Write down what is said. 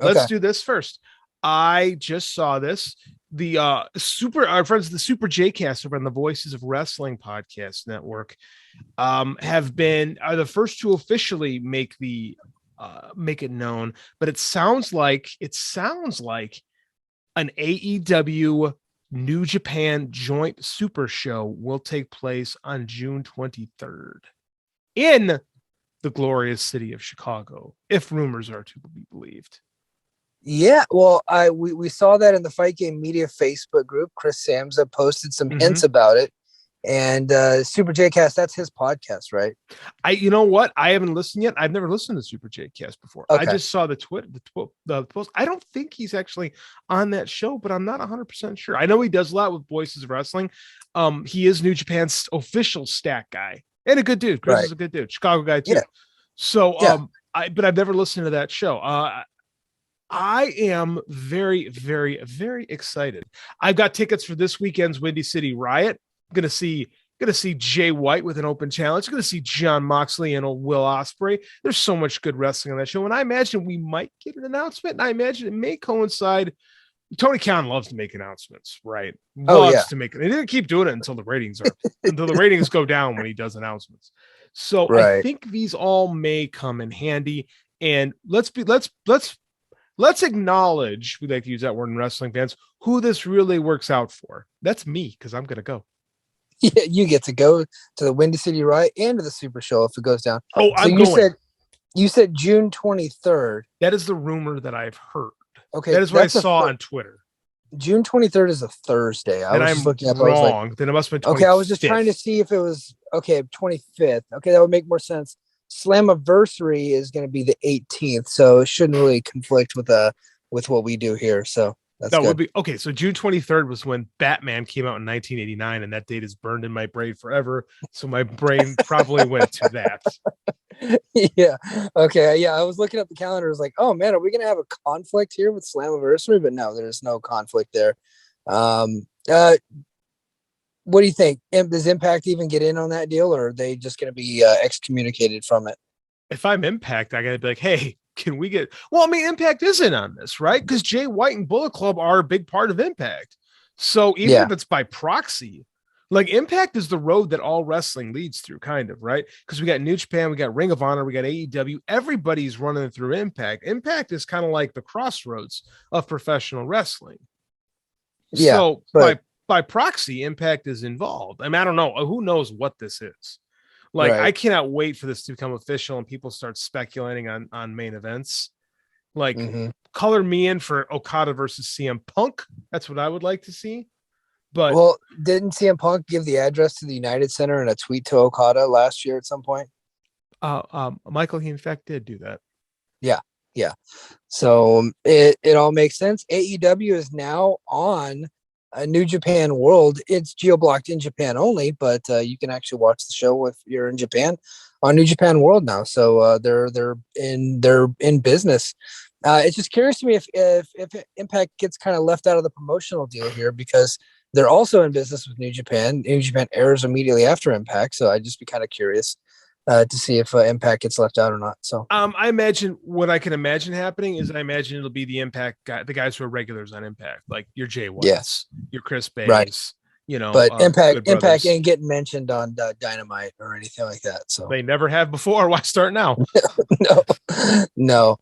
let's do this first. I just saw this. Our friends of the Super J-Cast over on the Voices of Wrestling podcast network are the first to officially make it known, but it sounds like an AEW New Japan joint super show will take place on June 23rd in the glorious city of Chicago, if rumors are to be believed. Yeah, well, we saw that in the Fight Game Media Facebook group. Chris Samsa posted some hints about it, and Super J-Cast, that's his podcast, right? You know what? I haven't listened yet. I've never listened to Super J-Cast before. Okay. I just saw the post. I don't think he's actually on that show, but I'm not 100% sure. I know he does a lot with Voices of Wrestling. He is New Japan's official stat guy and a good dude. Chris is a good dude, Chicago guy too. Yeah. So, but I've never listened to that show. I am very, very, very excited. I've got tickets for this weekend's Windy City Riot. I'm gonna see Jay White with an open challenge. I'm gonna see John Moxley and Will Ospreay. There's so much good wrestling on that show, and I imagine we might get an announcement. And I imagine it may coincide. Tony Khan loves to make announcements, right? Loves to make it. He didn't keep doing it until the ratings go down when he does announcements. So I think these all may come in handy. And let's acknowledge, we like to use that word in wrestling fans, who this really works out for. That's me, because I'm going to go. Yeah, you get to go to the Windy City Riot and to the Super Show if it goes down. Oh, so I'm going. You said June 23rd. That is the rumor that I've heard. Okay. That is what I saw on Twitter. June 23rd is a Thursday. I was looking up. Wrong. Then it must have been 25th. Okay, I was just trying to see if it was 25th. Okay, that would make more sense. Slammiversary is going to be the 18th, so it shouldn't really conflict with what we do here. So that would be okay. So June 23rd was when Batman came out in 1989, and that date is burned in my brain forever. So my brain probably went to that. Yeah. Okay. Yeah. I was looking up the calendar. I was like, oh man, are we going to have a conflict here with Slammiversary? But no, there's no conflict there. What do you think? Does Impact even get in on that deal, or are they just going to be excommunicated from it? If I'm Impact, I got to be like, hey, can we get... Well, I mean, Impact isn't on this, right? Because Jay White and Bullet Club are a big part of Impact. So even if it's by proxy, like Impact is the road that all wrestling leads through, kind of, right? Because we got New Japan, we got Ring of Honor, we got AEW. Everybody's running through Impact. Impact is kind of like the crossroads of professional wrestling. Yeah. So by proxy, Impact is involved. I mean, I don't know. Who knows what this is? Like, I cannot wait for this to become official and people start speculating on main events. Like, color me in for Okada versus CM Punk. That's what I would like to see. But didn't CM Punk give the address to the United Center in a tweet to Okada last year at some point? Michael, he in fact did do that. Yeah. So it all makes sense. AEW is now on a New Japan World. It's geo-blocked in Japan only, but you can actually watch the show if you're in Japan on New Japan World now. So they're in business. It's just curious to me if Impact gets kind of left out of the promotional deal here, because they're also in business with New Japan. New Japan airs immediately after Impact, so I'd just be kind of curious to see if Impact gets left out or not. So I imagine what I can imagine happening is I imagine it'll be the Impact guy, the guys who are regulars on Impact, like your Jay Whites, your Chris Bays, right. You know. But Impact ain't getting mentioned on Dynamite or anything like that. So they never have before. Why start now? No.